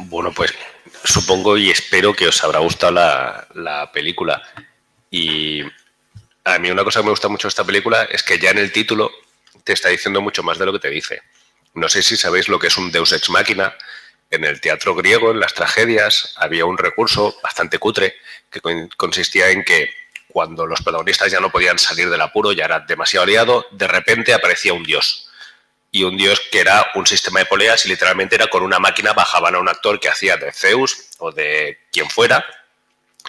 Bueno, pues supongo y espero que os habrá gustado la película. Y a mí una cosa que me gusta mucho de esta película es que ya en el título te está diciendo mucho más de lo que te dice. No sé si sabéis lo que es un Deus Ex Machina. En el teatro griego, en las tragedias, había un recurso bastante cutre que consistía en que cuando los protagonistas ya no podían salir del apuro, ya era demasiado liado, de repente aparecía un dios. Y un dios que era un sistema de poleas y literalmente era con una máquina bajaban a un actor que hacía de Zeus o de quien fuera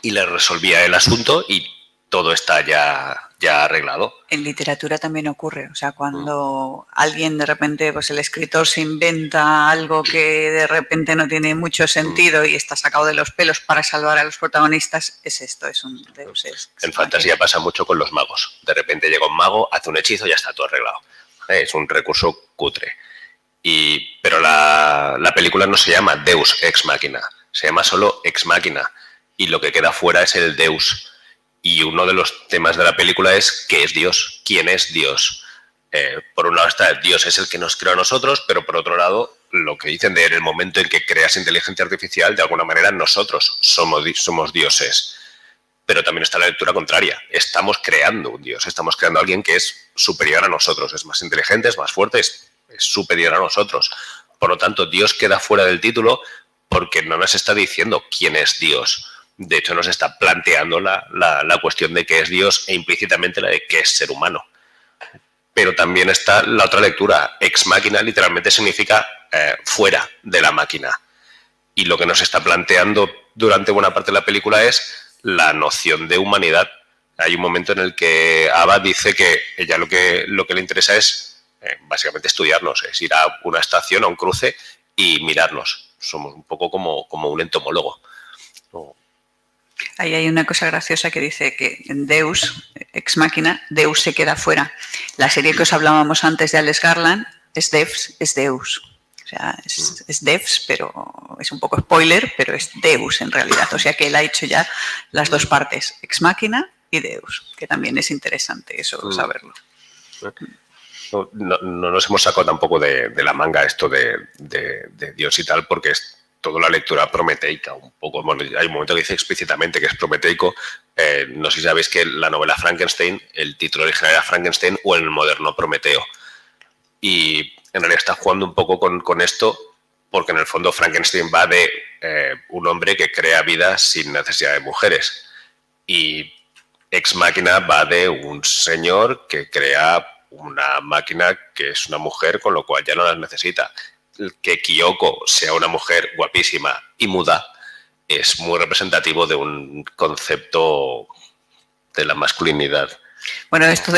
y le resolvía el asunto y todo está ya arreglado. En literatura también ocurre, o sea, cuando alguien de repente, pues el escritor se inventa algo que de repente no tiene mucho sentido y está sacado de los pelos para salvar a los protagonistas, es esto, es un Deus Ex. En fantasía pasa mucho con los magos. De repente llega un mago, hace un hechizo y ya está todo arreglado. Es un recurso cutre. Pero la película no se llama Deus Ex Machina, se llama solo Ex Machina y lo que queda fuera es el Deus. Y uno de los temas de la película es ¿qué es Dios? ¿Quién es Dios? Por un lado está Dios es el que nos creó a nosotros, pero por otro lado lo que dicen de en el momento en que creas inteligencia artificial, de alguna manera nosotros somos dioses. Pero también está la lectura contraria. Estamos creando un Dios, estamos creando a alguien que es superior a nosotros, es más inteligente, es más fuerte, es superior a nosotros. Por lo tanto, Dios queda fuera del título porque no nos está diciendo quién es Dios. De hecho, nos está planteando la cuestión de qué es Dios e implícitamente la de qué es ser humano. Pero también está la otra lectura. Ex machina literalmente significa fuera de la máquina. Y lo que nos está planteando durante buena parte de la película es la noción de humanidad. Hay un momento en el que Ava dice que ella lo que le interesa es básicamente estudiarnos, es ir a una estación, a un cruce y mirarnos. Somos un poco como un entomólogo. Ahí hay una cosa graciosa que dice que en Deus Ex Machina, Deus se queda fuera. La serie que os hablábamos antes de Alex Garland es Devs, es Deus. O sea, es Devs, pero es un poco spoiler, pero es Deus en realidad. O sea que él ha hecho ya las dos partes, Ex Machina y Deus, que también es interesante eso, saberlo. No nos hemos sacado tampoco de la manga esto de Dios y tal, porque es toda la lectura prometeica un poco. Bueno, hay un momento que dice explícitamente que es prometeico. No sé si sabéis que la novela Frankenstein, el título original era Frankenstein o el moderno Prometeo. Y en realidad está jugando un poco con esto porque en el fondo Frankenstein va de un hombre que crea vida sin necesidad de mujeres. Y Ex Machina va de un señor que crea una máquina que es una mujer, con lo cual ya no las necesita. Que Kyoko sea una mujer guapísima y muda es muy representativo de un concepto de la masculinidad. Bueno, esto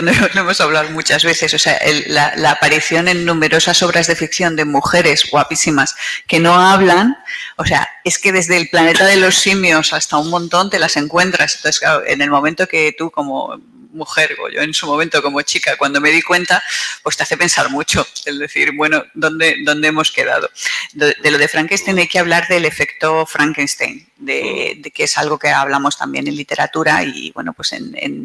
no lo hemos hablado muchas veces, o sea, la aparición en numerosas obras de ficción de mujeres guapísimas que no hablan, o sea, es que desde el planeta de los simios hasta un montón te las encuentras. Entonces, claro, en el momento que tú como mujer o yo en su momento como chica, cuando me di cuenta, pues te hace pensar mucho, es decir, bueno, ¿dónde hemos quedado? De lo de Frankenstein hay que hablar del efecto Frankenstein, de que es algo que hablamos también en literatura y bueno, pues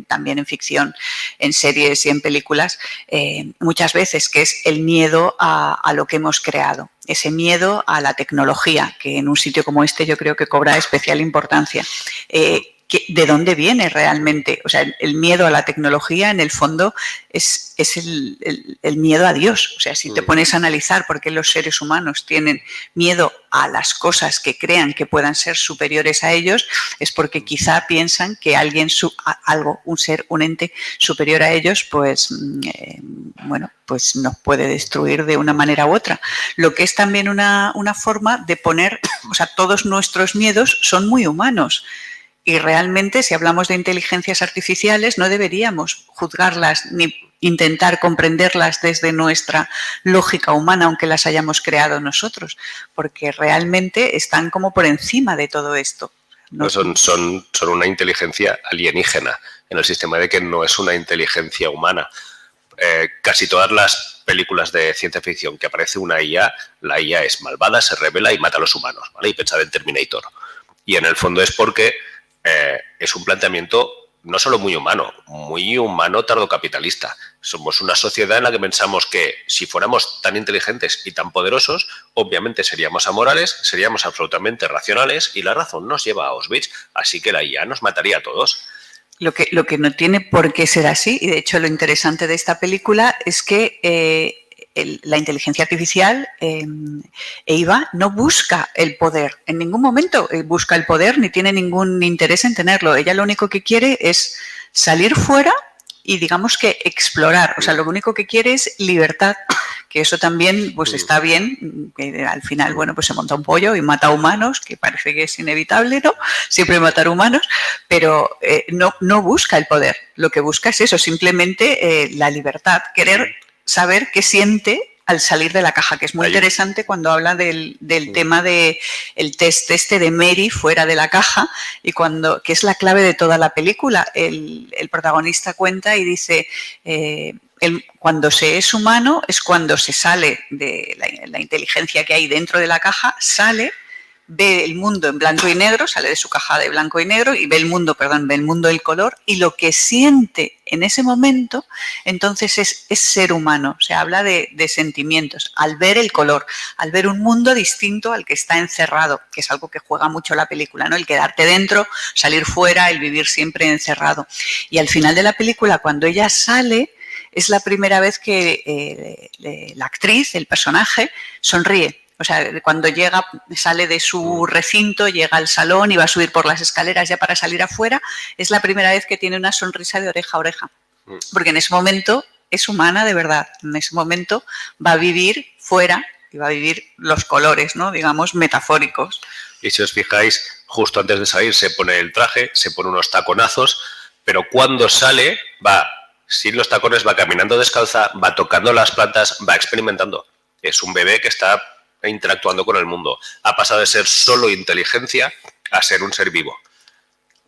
también en ficción, en series y en películas, muchas veces, que es el miedo a lo que hemos creado. Ese miedo a la tecnología, que en un sitio como este yo creo que cobra especial importancia. ¿De dónde viene realmente? O sea, el miedo a la tecnología, en el fondo, es el miedo a Dios. O sea, si te pones a analizar por qué los seres humanos tienen miedo a las cosas que crean que puedan ser superiores a ellos, es porque quizá piensan que alguien, algo, un ser, un ente superior a ellos, pues, bueno, pues nos puede destruir de una manera u otra. Lo que es también una forma de poner, o sea, todos nuestros miedos son muy humanos. Y realmente, si hablamos de inteligencias artificiales, no deberíamos juzgarlas ni intentar comprenderlas desde nuestra lógica humana, aunque las hayamos creado nosotros, porque realmente están como por encima de todo esto. ¿No? Son una inteligencia alienígena, en el sistema de que no es una inteligencia humana. Casi todas las películas de ciencia ficción que aparece una IA, la IA es malvada, se rebela y mata a los humanos, ¿vale? Y pensad en Terminator. Y en el fondo es porque es un planteamiento no solo muy humano tardocapitalista. Somos una sociedad en la que pensamos que si fuéramos tan inteligentes y tan poderosos, obviamente seríamos amorales, seríamos absolutamente racionales y la razón nos lleva a Auschwitz, así que la IA nos mataría a todos. Lo que no tiene por qué ser así, y de hecho lo interesante de esta película es que la inteligencia artificial, Eva, no busca el poder, en ningún momento busca el poder ni tiene ningún interés en tenerlo. Ella lo único que quiere es salir fuera y digamos que explorar. O sea, lo único que quiere es libertad, que eso también pues está bien, que al final, bueno, pues se monta un pollo y mata a humanos, que parece que es inevitable, ¿no? Siempre matar humanos, pero no busca el poder. Lo que busca es eso, simplemente la libertad, querer saber qué siente al salir de la caja, que es muy interesante cuando habla del tema de el test de Mary fuera de la caja, y que es la clave de toda la película. El protagonista cuenta y dice, cuando se es humano es cuando se sale de la inteligencia que hay dentro de la caja, ve el mundo en blanco y negro, sale de su caja de blanco y negro y ve el mundo del color, y lo que siente en ese momento entonces es ser humano. Se habla de sentimientos al ver el color, al ver un mundo distinto al que está encerrado, que es algo que juega mucho la película, ¿no? El quedarte dentro, salir fuera, el vivir siempre encerrado. Y al final de la película, cuando ella sale, es la primera vez que la actriz, el personaje, sonríe. O sea, cuando sale de su recinto, llega al salón y va a subir por las escaleras ya para salir afuera, es la primera vez que tiene una sonrisa de oreja a oreja. Porque en ese momento es humana de verdad. En ese momento va a vivir fuera y va a vivir los colores, ¿no? Digamos, metafóricos. Y si os fijáis, justo antes de salir se pone el traje, se pone unos taconazos, pero cuando sale va sin los tacones, va caminando descalza, va tocando las plantas, va experimentando. Es un bebé que está interactuando con el mundo. Ha pasado de ser solo inteligencia a ser un ser vivo.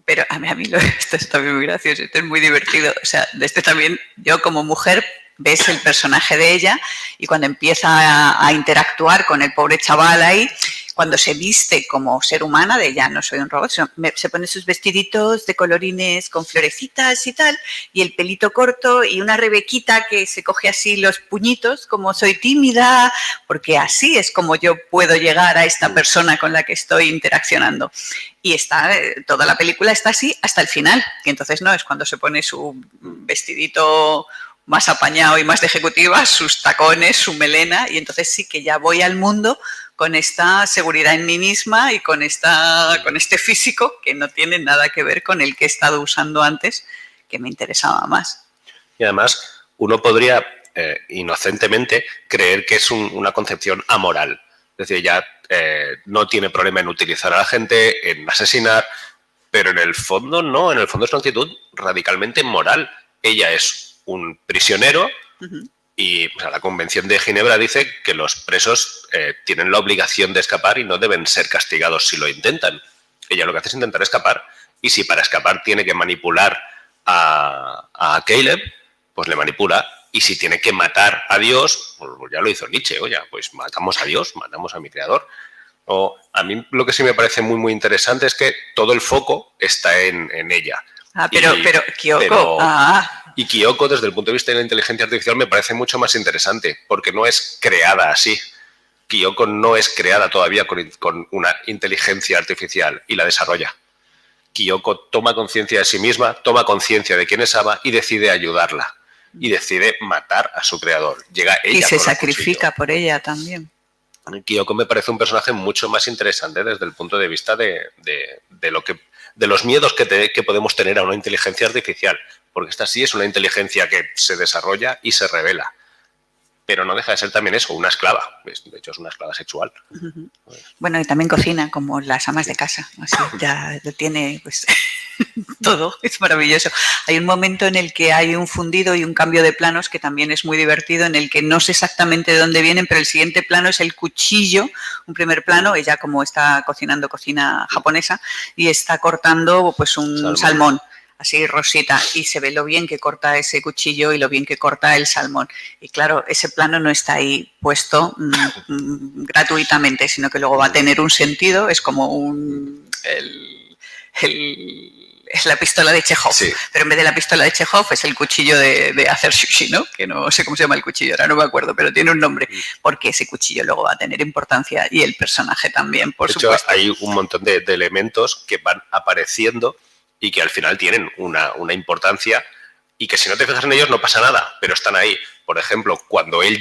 Pero a mí esto está muy gracioso, esto es muy divertido. O sea, de esto también, yo como mujer, ves el personaje de ella y cuando empieza a interactuar con el pobre chaval ahí, cuando se viste como ser humana, de ya no soy un robot, se pone sus vestiditos de colorines con florecitas y tal, y el pelito corto y una rebequita que se coge así los puñitos, como soy tímida, porque así es como yo puedo llegar a esta persona con la que estoy interaccionando. Y toda la película está así hasta el final, que entonces no es cuando se pone su vestidito más apañado y más de ejecutiva, sus tacones, su melena, y entonces sí que ya voy al mundo con esta seguridad en mí misma y con este físico que no tiene nada que ver con el que he estado usando antes, que me interesaba más. Y además, uno podría inocentemente creer que es una concepción amoral. Es decir, ella no tiene problema en utilizar a la gente, en asesinar, pero en el fondo no, en el fondo es una actitud radicalmente moral. Ella es un prisionero y o sea, la Convención de Ginebra dice que los presos tienen la obligación de escapar y no deben ser castigados si lo intentan. Ella lo que hace es intentar escapar, y si para escapar tiene que manipular a Caleb, pues le manipula. Y si tiene que matar a Dios, pues ya lo hizo Nietzsche, oye, pues matamos a Dios, matamos a mi creador. O a mí lo que sí me parece muy, muy interesante es que todo el foco está en ella. Pero Kyoko... Y Kyoko, desde el punto de vista de la inteligencia artificial, me parece mucho más interesante, porque no es creada así. Kyoko no es creada todavía con una inteligencia artificial y la desarrolla. Kyoko toma conciencia de sí misma, toma conciencia de quién es Ava y decide ayudarla. Y decide matar a su creador. Llega ella y se sacrifica por ella también. Kyoko me parece un personaje mucho más interesante desde el punto de vista de los miedos que podemos tener a una inteligencia artificial. Porque esta sí es una inteligencia que se desarrolla y se revela. Pero no deja de ser también eso, una esclava. De hecho, es una esclava sexual. Bueno, y también cocina, como las amas de casa. Así ya lo tiene, pues, todo. Es maravilloso. Hay un momento en el que hay un fundido y un cambio de planos que también es muy divertido, en el que no sé exactamente de dónde vienen, pero el siguiente plano es el cuchillo. Un primer plano, ella como está cocinando cocina japonesa, y está cortando pues un salmón. Así rosita, y se ve lo bien que corta ese cuchillo y lo bien que corta el salmón. Y claro, ese plano no está ahí puesto gratuitamente, sino que luego va a tener un sentido, es como es la pistola de Chekhov, Sí. pero en vez de la pistola de Chekhov es el cuchillo de hacer sushi, ¿no? Que no sé cómo se llama el cuchillo, ahora no me acuerdo, pero tiene un nombre, porque ese cuchillo luego va a tener importancia y el personaje también, por supuesto. De hecho, hay un montón de elementos que van apareciendo y que al final tienen una importancia y que si no te fijas en ellos no pasa nada, pero están ahí. Por ejemplo, cuando Caleb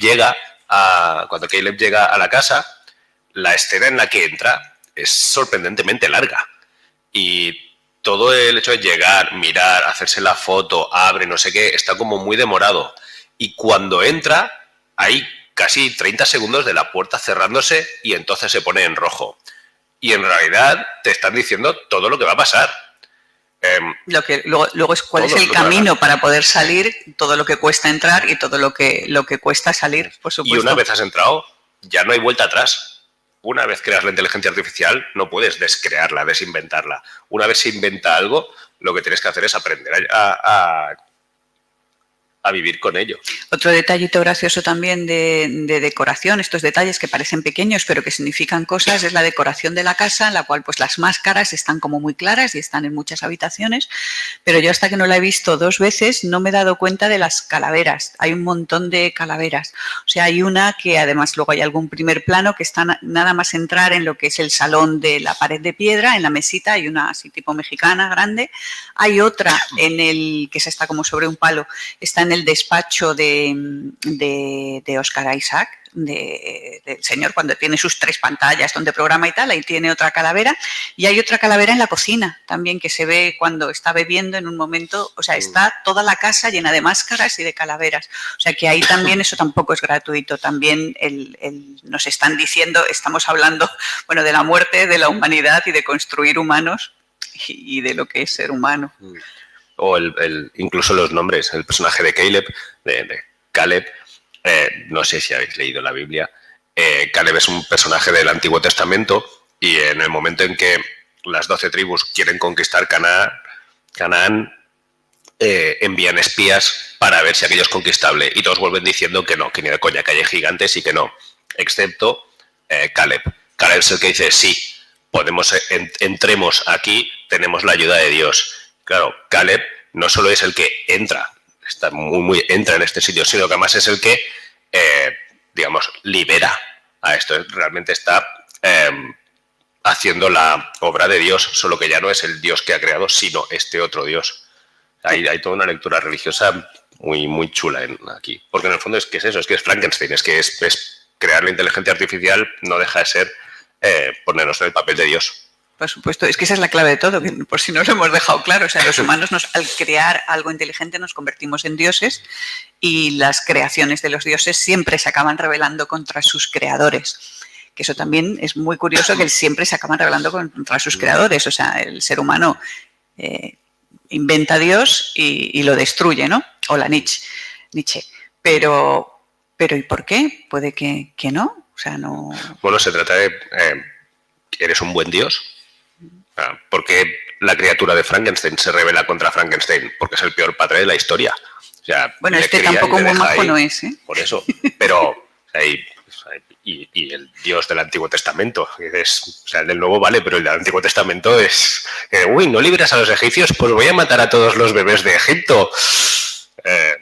llega a la casa, la escena en la que entra es sorprendentemente larga. Y todo el hecho de llegar, mirar, hacerse la foto, abre, no sé qué, está como muy demorado. Y cuando entra, hay casi 30 segundos de la puerta cerrándose y entonces se pone en rojo. Y en realidad te están diciendo todo lo que va a pasar. Lo que luego es cuál es el camino para poder salir, todo lo que cuesta entrar y todo lo que cuesta salir, por supuesto. Y una vez has entrado, ya no hay vuelta atrás. Una vez creas la inteligencia artificial, no puedes descrearla, desinventarla. Una vez se inventa algo, lo que tienes que hacer es aprender a vivir con ello. Otro detallito gracioso también de decoración, estos detalles que parecen pequeños pero que significan cosas, es la decoración de la casa, en la cual pues las máscaras están como muy claras y están en muchas habitaciones, pero yo hasta que no la he visto 2 veces no me he dado cuenta de las calaveras. Hay un montón de calaveras. O sea, hay una que además luego hay algún primer plano que está nada más entrar en lo que es el salón de la pared de piedra, en la mesita hay una así tipo mexicana grande. Hay otra en el que se está como sobre un palo, está en el despacho de Oscar Isaac, del señor, cuando tiene sus 3 pantallas donde programa y tal, ahí tiene otra calavera, y hay otra calavera en la cocina también que se ve cuando está bebiendo en un momento, o sea, está toda la casa llena de máscaras y de calaveras, o sea que ahí también eso tampoco es gratuito, también nos están diciendo, estamos hablando, bueno, de la muerte, de la humanidad y de construir humanos y de lo que es ser humano. O incluso los nombres, el personaje de Caleb, no sé si habéis leído la Biblia, Caleb es un personaje del Antiguo Testamento y en el momento en que las 12 tribus quieren conquistar Canaán, envían espías para ver si aquello es conquistable y todos vuelven diciendo que no, que ni de coña, que hay gigantes y que no, excepto Caleb. Caleb es el que dice, sí, entremos aquí, tenemos la ayuda de Dios. Claro, Caleb no solo es el que entra en este sitio, sino que además es el que, digamos, libera a esto. Realmente está haciendo la obra de Dios, solo que ya no es el Dios que ha creado, sino este otro Dios. Hay toda una lectura religiosa muy, muy chula aquí. Porque en el fondo es que es Frankenstein, es que es crear la inteligencia artificial, no deja de ser ponernos en el papel de Dios. Por supuesto, es que esa es la clave de todo, que por si no lo hemos dejado claro. O sea, los humanos, al crear algo inteligente, nos convertimos en dioses y las creaciones de los dioses siempre se acaban rebelando contra sus creadores. Que eso también es muy curioso, que siempre se acaban rebelando contra sus creadores. O sea, el ser humano inventa a Dios y lo destruye, ¿no? O la Nietzsche. Pero ¿y por qué? Puede que no. O sea, no... Bueno, se trata de... ¿eres un buen Dios? ¿Por qué la criatura de Frankenstein se rebela contra Frankenstein? Porque es el peor padre de la historia. O sea, bueno, tampoco muy majo no es, ¿eh? Por eso. Pero, y el Dios del Antiguo Testamento, o sea, el del Nuevo vale, pero el del Antiguo Testamento es... uy, ¿no libras a los egipcios? Pues voy a matar a todos los bebés de Egipto.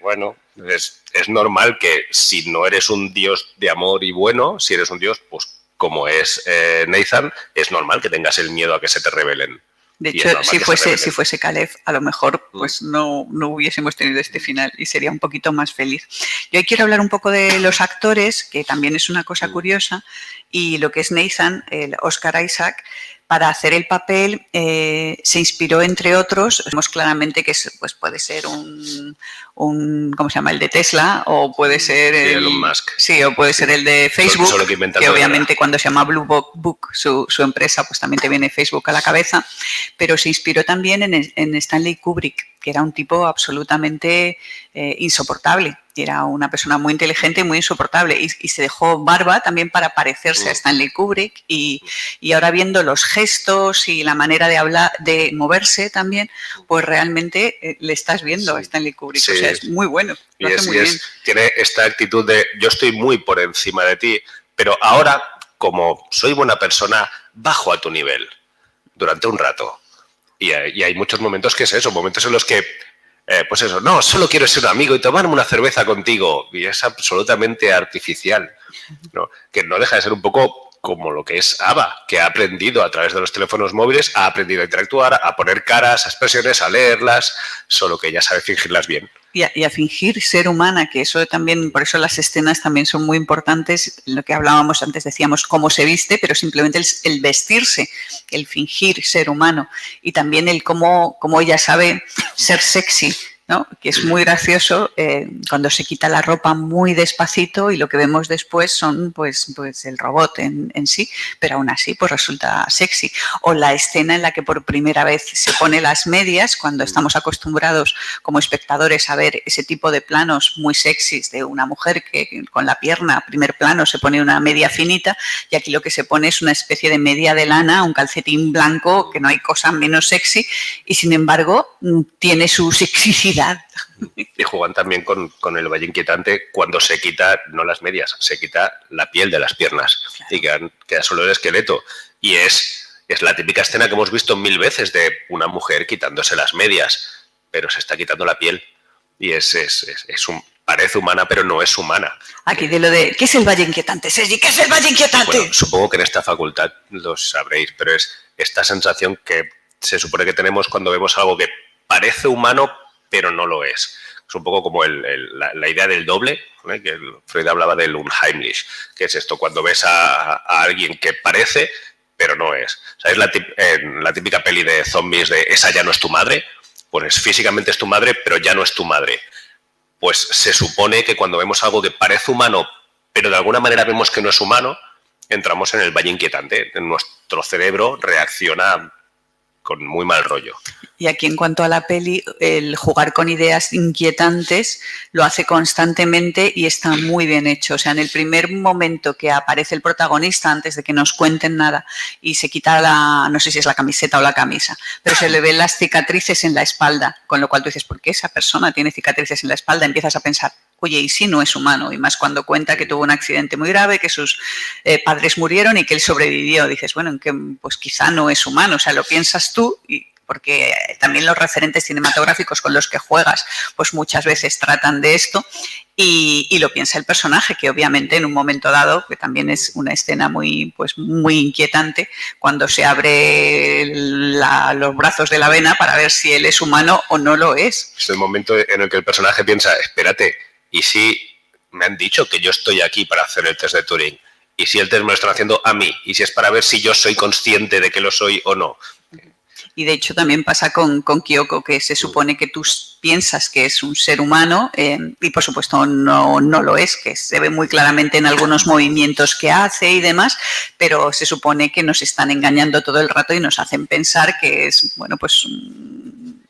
Bueno, es normal que si no eres un Dios de amor y bueno, si eres un Dios, pues como es Nathan, es normal que tengas el miedo a que se te rebelen. De hecho, si fuese Caleb, a lo mejor pues no hubiésemos tenido este final y sería un poquito más feliz. Yo hoy quiero hablar un poco de los actores, que también es una cosa curiosa, y lo que es Nathan, el Oscar Isaac. Para hacer el papel se inspiró, entre otros, vemos claramente que pues puede ser un ¿cómo se llama? El de Tesla, o puede ser Elon Musk. Sí, o puede ser el de Facebook, solo que obviamente cuando se llama Blue Book, su empresa, pues también te viene Facebook a la cabeza, pero se inspiró también en Stanley Kubrick, que era un tipo absolutamente insoportable. Era una persona muy inteligente y muy insoportable y se dejó barba también para parecerse a Stanley Kubrick y ahora viendo los gestos y la manera de hablar, de moverse también, pues realmente le estás viendo a Stanley Kubrick. Sí. O sea, es muy bueno. Lo hace muy bien. Tiene esta actitud de yo estoy muy por encima de ti, pero ahora, como soy buena persona, bajo a tu nivel durante un rato. Y hay muchos momentos que es eso, momentos en los que, pues eso, no, solo quiero ser un amigo y tomarme una cerveza contigo. Y es absolutamente artificial, ¿no? Que no deja de ser un poco como lo que es Ava, que ha aprendido a través de los teléfonos móviles, ha aprendido a interactuar, a poner caras, a expresiones, a leerlas, solo que ella sabe fingirlas bien. Y a fingir ser humana, que eso también, por eso las escenas también son muy importantes. Lo que hablábamos antes, decíamos cómo se viste, pero simplemente el vestirse, el fingir ser humano, y también el cómo ella sabe ser sexy, ¿no? Que es muy gracioso cuando se quita la ropa muy despacito y lo que vemos después son pues el robot en sí, pero aún así pues resulta sexy. O la escena en la que por primera vez se pone las medias, cuando estamos acostumbrados como espectadores a ver ese tipo de planos muy sexys de una mujer que con la pierna, primer plano, se pone una media finita, y aquí lo que se pone es una especie de media de lana, un calcetín blanco, que no hay cosa menos sexy, y sin embargo tiene su sexicidad. Y juegan también con el valle inquietante cuando se quita, no las medias, se quita la piel de las piernas, claro, y queda solo el esqueleto. Y es la típica escena que hemos visto 1000 veces de una mujer quitándose las medias, pero se está quitando la piel. Y parece humana, pero no es humana. Aquí de lo de, ¿qué es el valle inquietante, Sergi? ¿Qué es el valle inquietante? Bueno, supongo que en esta facultad lo sabréis, pero es esta sensación que se supone que tenemos cuando vemos algo que parece humano, pero no lo es. Es un poco como la idea del doble, ¿eh? Que Freud hablaba del Unheimlich, que es esto, cuando ves a alguien que parece, pero no es. ¿Sabes la típica peli de zombies de esa ya no es tu madre? Pues físicamente es tu madre, pero ya no es tu madre. Pues se supone que cuando vemos algo que parece humano, pero de alguna manera vemos que no es humano, entramos en el valle inquietante. Nuestro cerebro reacciona con muy mal rollo. Y aquí, en cuanto a la peli, el jugar con ideas inquietantes lo hace constantemente y está muy bien hecho. O sea, en el primer momento que aparece el protagonista, antes de que nos cuenten nada, y se quita no sé si es la camiseta o la camisa, pero se le ven las cicatrices en la espalda, con lo cual tú dices, ¿por qué esa persona tiene cicatrices en la espalda? Empiezas a pensar, oye, y si no es humano, y más cuando cuenta que tuvo un accidente muy grave, que sus padres murieron y que él sobrevivió. Dices, bueno, pues quizá no es humano, o sea, lo piensas tú, porque también los referentes cinematográficos con los que juegas, pues muchas veces tratan de esto, y lo piensa el personaje, que obviamente en un momento dado, que también es una escena muy inquietante, cuando se abre los brazos de la vena para ver si él es humano o no lo es. Es el momento en el que el personaje piensa, espérate, ¿y si me han dicho que yo estoy aquí para hacer el test de Turing? ¿Y si el test me lo están haciendo a mí? ¿Y si es para ver si yo soy consciente de que lo soy o no? Y de hecho también pasa con Kyoko, que se supone que tú piensas que es un ser humano y por supuesto no lo es, que se ve muy claramente en algunos movimientos que hace y demás, pero se supone que nos están engañando todo el rato y nos hacen pensar que es, bueno, pues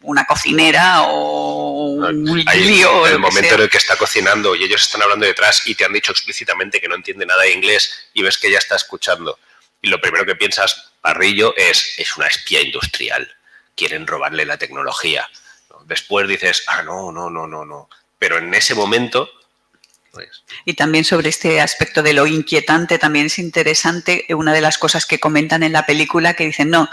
una cocinera o un lío. El momento en el que está cocinando y ellos están hablando detrás y te han dicho explícitamente que no entiende nada de inglés y ves que ella está escuchando. Y lo primero que piensas, Parrillo, es una espía industrial. Quieren robarle la tecnología. Después dices, no. Pero en ese momento... Pues... Y también sobre este aspecto de lo inquietante también es interesante una de las cosas que comentan en la película, que dicen, no,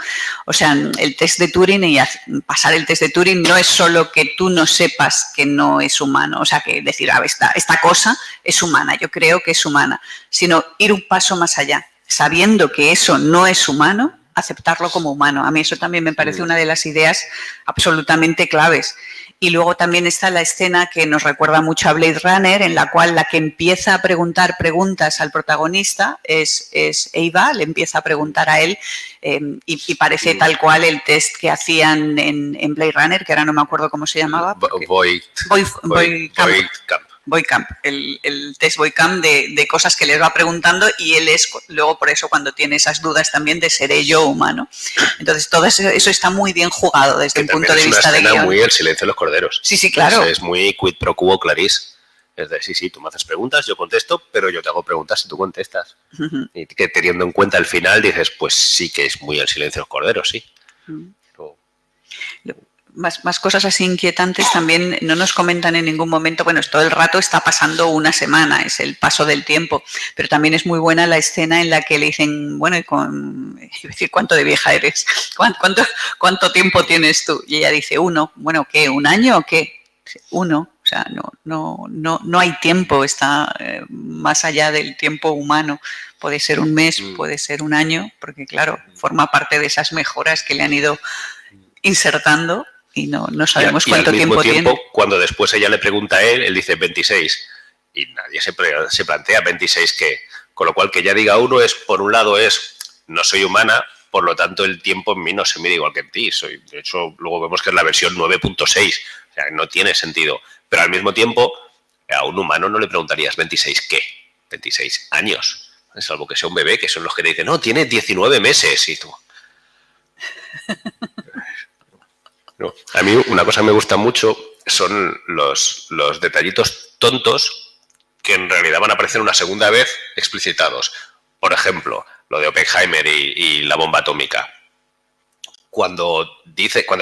o sea, el test de Turing y pasar el test de Turing no es solo que tú no sepas que no es humano, o sea, que decir, esta cosa es humana, yo creo que es humana, sino ir un paso más allá, sabiendo que eso no es humano, aceptarlo como humano. A mí eso también me parece una de las ideas absolutamente claves. Y luego también está la escena que nos recuerda mucho a Blade Runner, en la cual la que empieza a preguntar preguntas al protagonista es Eva, le empieza a preguntar a él y parece tal cual el test que hacían en Blade Runner, que ahora no me acuerdo cómo se llamaba. Boycamp, el test Boycamp de cosas que les va preguntando, y él es luego por eso cuando tiene esas dudas también de seré yo humano. Entonces todo eso está muy bien jugado desde un punto de vista de guión. Es una escena muy El silencio de los corderos. Sí, claro. Es muy quid pro quo claris. Es decir, sí, tú me haces preguntas, yo contesto, pero yo te hago preguntas y tú contestas. Y que teniendo en cuenta el final dices, pues sí que es muy El silencio de los corderos, sí. más cosas así inquietantes también no nos comentan en ningún momento. Bueno, todo el rato está pasando una semana, es el paso del tiempo, pero también es muy buena la escena en la que le dicen, bueno, es decir, ¿cuánto de vieja eres? ¿Cuánto tiempo tienes tú? Y ella dice, 1. Bueno, ¿qué? ¿1 año o qué? 1. O sea, no hay tiempo, está más allá del tiempo humano. Puede ser un mes, puede ser un año, porque claro, forma parte de esas mejoras que le han ido insertando y no sabemos cuánto tiempo tiene. Cuando después ella le pregunta a él dice 26 y nadie se plantea 26 qué. Con lo cual que ella diga 1 es, por un lado es, no soy humana, por lo tanto el tiempo en mí no se mide igual que en ti. De hecho, luego vemos que es la versión 9.6, o sea, no tiene sentido. Pero al mismo tiempo, a un humano no le preguntarías 26 qué, 26 años. Salvo que sea un bebé, que son los que te dicen, no, tiene 19 meses y tú... No. A mí una cosa que me gusta mucho son los detallitos tontos que en realidad van a aparecer una segunda vez explicitados. Por ejemplo, lo de Oppenheimer y la bomba atómica. Cuando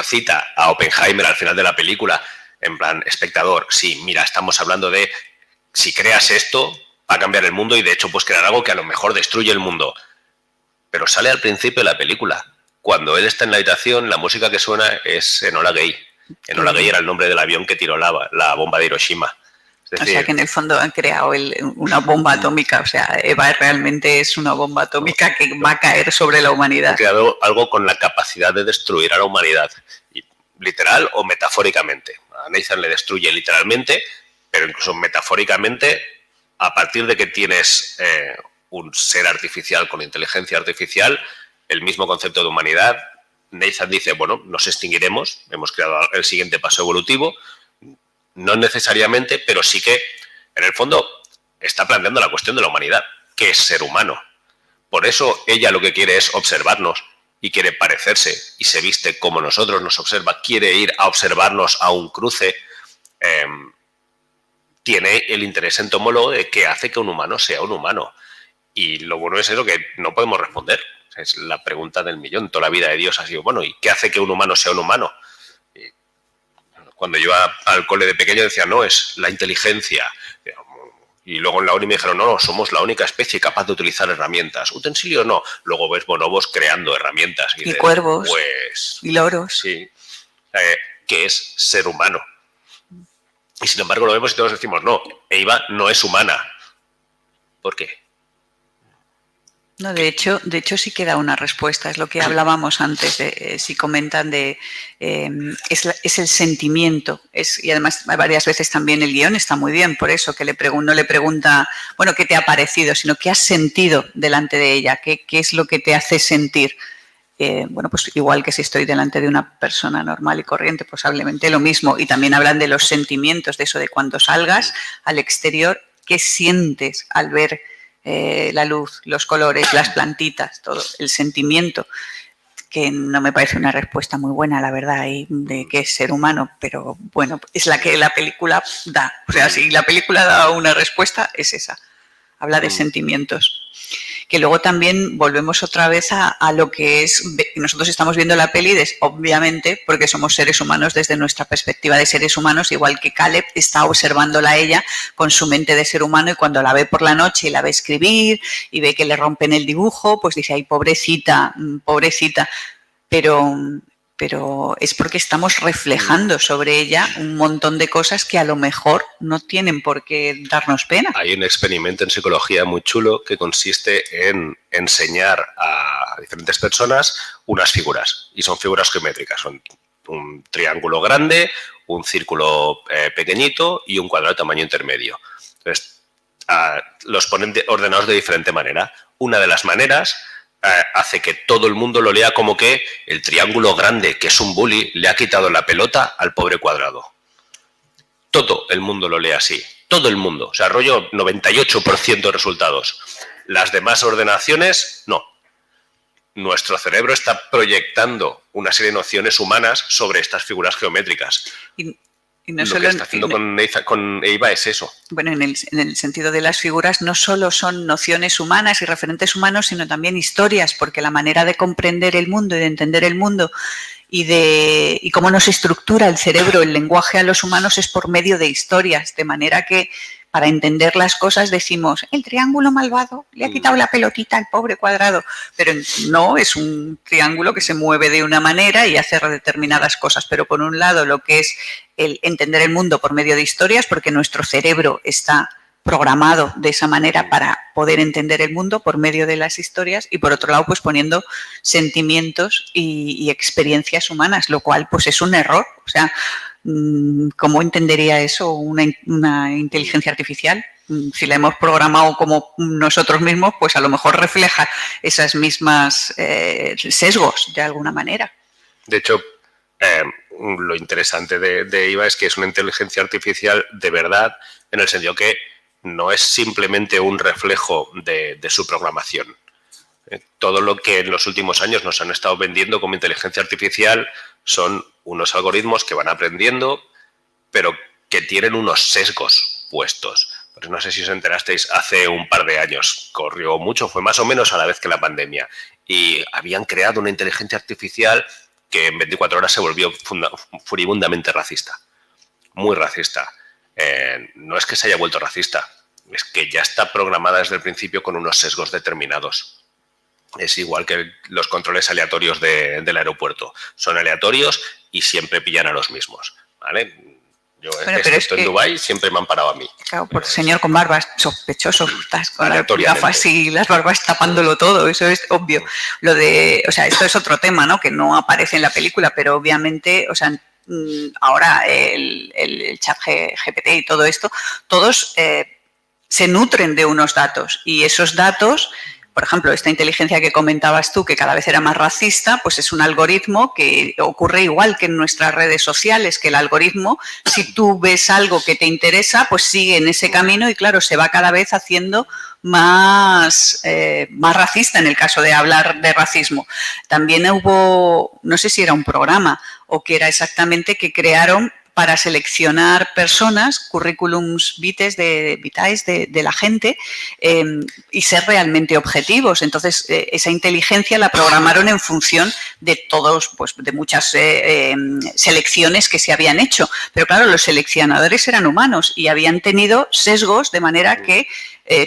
cita a Oppenheimer al final de la película, en plan, espectador, sí, mira, estamos hablando de si creas esto, va a cambiar el mundo y de hecho puedes crear algo que a lo mejor destruye el mundo. Pero sale al principio de la película. Cuando él está en la habitación, la música que suena es Enola Gay. Enola Gay era el nombre del avión que tiró la bomba de Hiroshima. Es decir, o sea, que en el fondo han creado una bomba atómica. O sea, Eva realmente es una bomba atómica que va a caer sobre la humanidad. Han creado algo con la capacidad de destruir a la humanidad, literal o metafóricamente. A Nathan le destruye literalmente, pero incluso metafóricamente, a partir de que tienes un ser artificial con inteligencia artificial, el mismo concepto de humanidad. Nathan dice, bueno, nos extinguiremos, hemos creado el siguiente paso evolutivo, no necesariamente, pero sí que, en el fondo, está planteando la cuestión de la humanidad, que es ser humano. Por eso ella lo que quiere es observarnos y quiere parecerse y se viste como nosotros, nos observa, quiere ir a observarnos a un cruce, tiene el interés entomólogo de qué hace que un humano sea un humano. Y lo bueno es eso, que no podemos responder. Es la pregunta del millón. Toda la vida de Dios ha sido, bueno, ¿y qué hace que un humano sea un humano? Y cuando yo iba al cole de pequeño decía, no, es la inteligencia. Y luego en la uni me dijeron, no, somos la única especie capaz de utilizar herramientas. Utensilio no. Luego ves bonobos creando herramientas. Y cuervos. Pues, y loros. Sí. Que es ser humano. Y sin embargo lo vemos y todos decimos, no, Eva no es humana. ¿Por qué? No, de hecho sí que da una respuesta, es lo que hablábamos antes, si comentan es el sentimiento, y además varias veces también el guión está muy bien, por eso que no le pregunta, bueno, ¿qué te ha parecido?, sino ¿qué has sentido delante de ella? ¿Qué es lo que te hace sentir? Bueno, pues igual que si estoy delante de una persona normal y corriente, posiblemente lo mismo, y también hablan de los sentimientos, de eso de cuando salgas al exterior, ¿qué sientes al ver la luz, los colores, las plantitas, todo, el sentimiento, que no me parece una respuesta muy buena, la verdad, de qué es ser humano, pero bueno, es la que la película da. O sea, si la película da una respuesta, es esa. Habla de sentimientos. Que luego también volvemos otra vez a lo que es, nosotros estamos viendo la peli, obviamente, porque somos seres humanos desde nuestra perspectiva de seres humanos, igual que Caleb está observándola a ella con su mente de ser humano, y cuando la ve por la noche y la ve escribir y ve que le rompen el dibujo, pues dice, ay, pobrecita, pobrecita, pero es porque estamos reflejando sobre ella un montón de cosas que a lo mejor no tienen por qué darnos pena. Hay un experimento en psicología muy chulo que consiste en enseñar a diferentes personas unas figuras, y son figuras geométricas, son un triángulo grande, un círculo pequeñito y un cuadrado de tamaño intermedio. Entonces, los ponen ordenados de diferente manera. Una de las maneras hace que todo el mundo lo lea como que el triángulo grande, que es un bully, le ha quitado la pelota al pobre cuadrado. Todo el mundo lo lee así. Todo el mundo. O sea, rollo 98% de resultados. Las demás ordenaciones, no. Nuestro cerebro está proyectando una serie de nociones humanas sobre estas figuras geométricas. Y no lo solo que está haciendo con Eva es eso. Bueno, en el sentido de las figuras no solo son nociones humanas y referentes humanos, sino también historias, porque la manera de comprender el mundo y de entender el mundo y cómo nos estructura el cerebro, el lenguaje a los humanos es por medio de historias, de manera que para entender las cosas decimos, el triángulo malvado le ha quitado la pelotita al pobre cuadrado, pero no, es un triángulo que se mueve de una manera y hace determinadas cosas, pero por un lado lo que es el entender el mundo por medio de historias, porque nuestro cerebro está programado de esa manera para poder entender el mundo por medio de las historias, y por otro lado pues poniendo sentimientos y experiencias humanas, lo cual pues es un error. O sea, ¿cómo entendería eso una inteligencia artificial? Si la hemos programado como nosotros mismos, pues a lo mejor refleja esas mismas sesgos de alguna manera. De hecho, lo interesante de IVA es que es una inteligencia artificial de verdad, en el sentido que no es simplemente un reflejo de su programación. Todo lo que en los últimos años nos han estado vendiendo como inteligencia artificial son unos algoritmos que van aprendiendo, pero que tienen unos sesgos puestos. Pues no sé si os enterasteis, hace un par de años, corrió mucho, fue más o menos a la vez que la pandemia, y habían creado una inteligencia artificial que en 24 horas se volvió furibundamente racista. Muy racista. No es que se haya vuelto racista, es que ya está programada desde el principio con unos sesgos determinados. Es igual que los controles aleatorios del aeropuerto. Son aleatorios y siempre pillan a los mismos, ¿vale? Yo, excepto en Dubái, siempre me han parado a mí. Claro, por señor con barbas, sospechoso, estás con las gafas y las barbas tapándolo todo, eso es obvio. O sea, esto es otro tema, ¿no? Que no aparece en la película, pero obviamente, o sea, ahora el chat GPT y todo esto, todos se nutren de unos datos, y esos datos, por ejemplo, esta inteligencia que comentabas tú, que cada vez era más racista, pues es un algoritmo que ocurre igual que en nuestras redes sociales, que el algoritmo, si tú ves algo que te interesa, pues sigue en ese camino y claro, se va cada vez haciendo más racista en el caso de hablar de racismo. También hubo, no sé si era un programa o que era exactamente, que crearon para seleccionar personas, currículums vitae de la gente y ser realmente objetivos. Entonces, esa inteligencia la programaron en función de todos, pues de muchas selecciones que se habían hecho. Pero claro, los seleccionadores eran humanos y habían tenido sesgos de manera que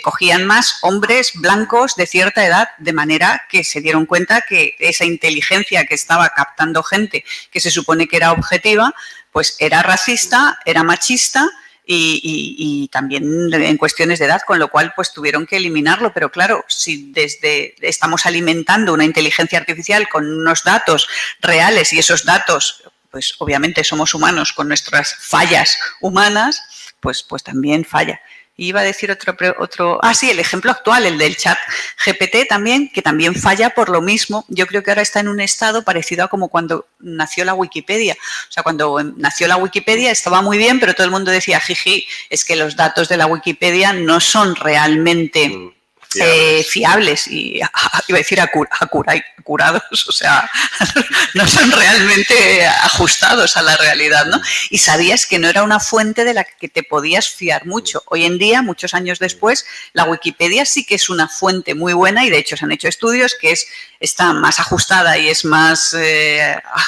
cogían más hombres blancos de cierta edad, de manera que se dieron cuenta que esa inteligencia que estaba captando gente que se supone que era objetiva, pues era racista, era machista y también en cuestiones de edad, con lo cual pues tuvieron que eliminarlo. Pero claro, si estamos alimentando una inteligencia artificial con unos datos reales y esos datos, pues obviamente somos humanos con nuestras fallas humanas, pues también falla. Iba a decir sí, el ejemplo actual, el del chat GPT también, que también falla por lo mismo. Yo creo que ahora está en un estado parecido a como cuando nació la Wikipedia. O sea, cuando nació la Wikipedia estaba muy bien, pero todo el mundo decía, jiji, es que los datos de la Wikipedia no son realmente fiables y iba a decir curados, o sea, no son realmente ajustados a la realidad, ¿no? Y sabías que no era una fuente de la que te podías fiar mucho. Hoy en día, muchos años después, la Wikipedia sí que es una fuente muy buena y de hecho se han hecho estudios que está más ajustada y es más...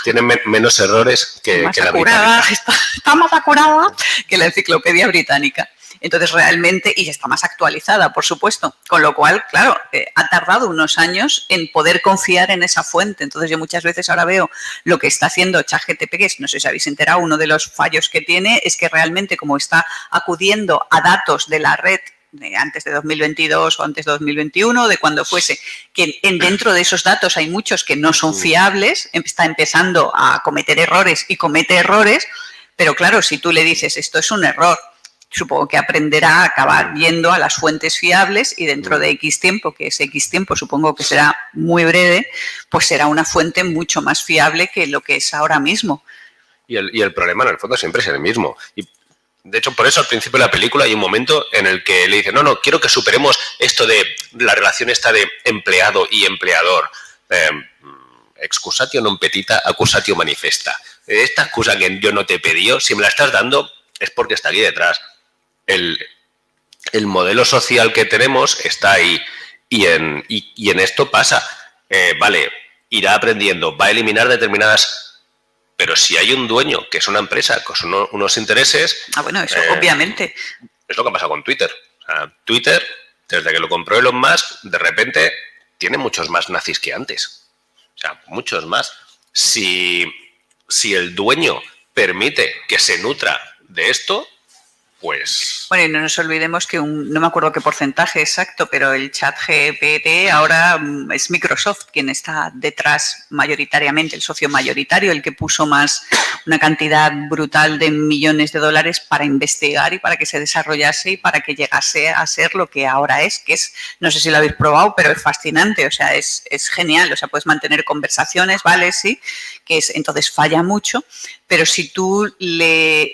Tiene menos errores que la británica. Está más acurada que la enciclopedia británica. Entonces, realmente, y está más actualizada, por supuesto, con lo cual, claro, ha tardado unos años en poder confiar en esa fuente. Entonces, yo muchas veces ahora veo lo que está haciendo ChatGPT, que no sé si habéis enterado, uno de los fallos que tiene es que realmente, como está acudiendo a datos de la red de antes de 2022 o antes de 2021, de cuando fuese, que dentro de esos datos hay muchos que no son fiables, está empezando a cometer errores y comete errores, pero claro, si tú le dices esto es un error, supongo que aprenderá a acabar yendo a las fuentes fiables y dentro de X tiempo, que ese X tiempo supongo que será muy breve, pues será una fuente mucho más fiable que lo que es ahora mismo. Y el problema en el fondo siempre es el mismo. Y de hecho, por eso al principio de la película hay un momento en el que le dice, no, quiero que superemos esto de la relación esta de empleado y empleador. Excusatio non petita, accusatio manifesta. Esta excusa que yo no te he pedido, si me la estás dando, es porque está aquí detrás. El modelo social que tenemos está ahí y en esto pasa. Vale, irá aprendiendo, va a eliminar determinadas Pero si hay un dueño que es una empresa con unos intereses... Bueno, eso obviamente. Es lo que ha pasado con Twitter. O sea, Twitter, desde que lo compró Elon Musk, de repente tiene muchos más nazis que antes. O sea, muchos más. Si el dueño permite que se nutra de esto, pues... Bueno, y no nos olvidemos que no me acuerdo qué porcentaje exacto, pero el ChatGPT ahora es Microsoft quien está detrás mayoritariamente, el socio mayoritario, el que puso una cantidad brutal de millones de dólares para investigar y para que se desarrollase y para que llegase a ser lo que ahora es, que es, no sé si lo habéis probado, pero es fascinante, o sea, es genial, o sea, puedes mantener conversaciones, ¿vale? Sí, entonces falla mucho, pero si tú le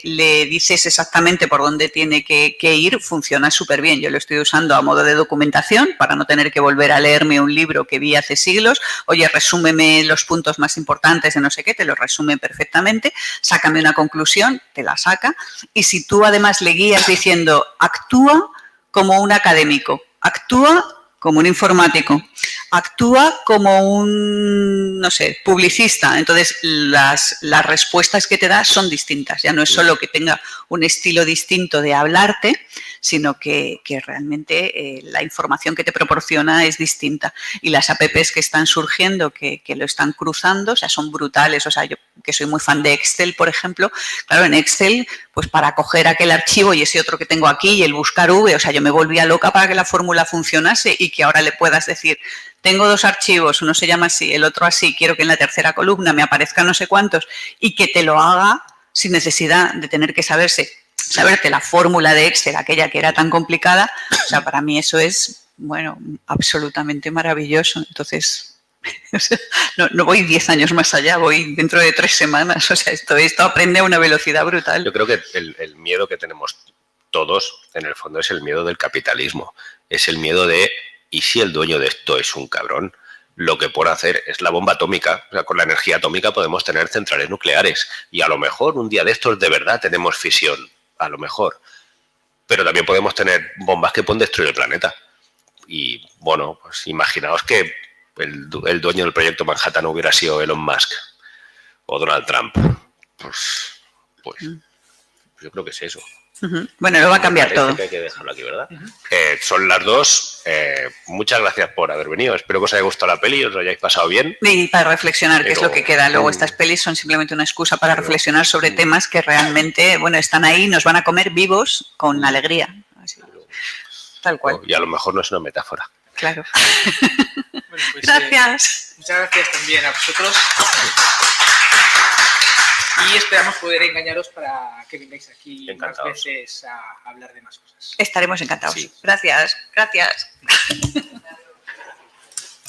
dices exactamente por dónde tiene que ir, funciona súper bien. Yo lo estoy usando a modo de documentación para no tener que volver a leerme un libro que vi hace siglos. Oye, resúmeme los puntos más importantes de no sé qué, te lo resume perfectamente, sácame una conclusión, te la saca. Y si tú además le guías diciendo, actúa como un académico, actúa como un informático, actúa como un, no sé, publicista. Entonces, las respuestas que te da son distintas. Ya no es solo que tenga un estilo distinto de hablarte, sino que realmente la información que te proporciona es distinta. Y las apps que están surgiendo, que lo están cruzando, o sea, son brutales. O sea, yo que soy muy fan de Excel, por ejemplo, claro, en Excel, pues para coger aquel archivo y ese otro que tengo aquí y el buscar V, o sea, yo me volvía loca para que la fórmula funcionase y que ahora le puedas decir, tengo dos archivos, uno se llama así, el otro así, quiero que en la tercera columna me aparezcan no sé cuántos y que te lo haga sin necesidad de tener que saberte la fórmula de Excel, aquella que era tan complicada. O sea, para mí eso es, bueno, absolutamente maravilloso. Entonces, no voy 10 años más allá, voy dentro de 3 semanas. O sea, esto aprende a una velocidad brutal. Yo creo que el miedo que tenemos todos, en el fondo, es el miedo del capitalismo. Es el miedo de, ¿y si el dueño de esto es un cabrón? Lo que puede hacer es la bomba atómica. O sea, con la energía atómica podemos tener centrales nucleares. Y a lo mejor un día de estos de verdad tenemos fisión. A lo mejor. Pero también podemos tener bombas que pueden destruir el planeta. Y bueno, pues imaginaos que el dueño del proyecto Manhattan hubiera sido Elon Musk o Donald Trump. Pues yo creo que es eso. Bueno, lo va a cambiar todo. Que hay que dejarlo aquí, ¿verdad? Son las 2. Muchas gracias por haber venido. Espero que os haya gustado la peli y os lo hayáis pasado bien. Y para reflexionar, qué es lo que queda. Luego estas pelis son simplemente una excusa para reflexionar sobre temas que realmente, bueno, están ahí, nos van a comer vivos con alegría. Así, tal cual. Y a lo mejor no es una metáfora. Claro. Bueno, pues, gracias. Muchas gracias también a vosotros. Y esperamos poder engañaros para que vengáis aquí más veces a hablar de más cosas. Estaremos encantados. Sí. Gracias.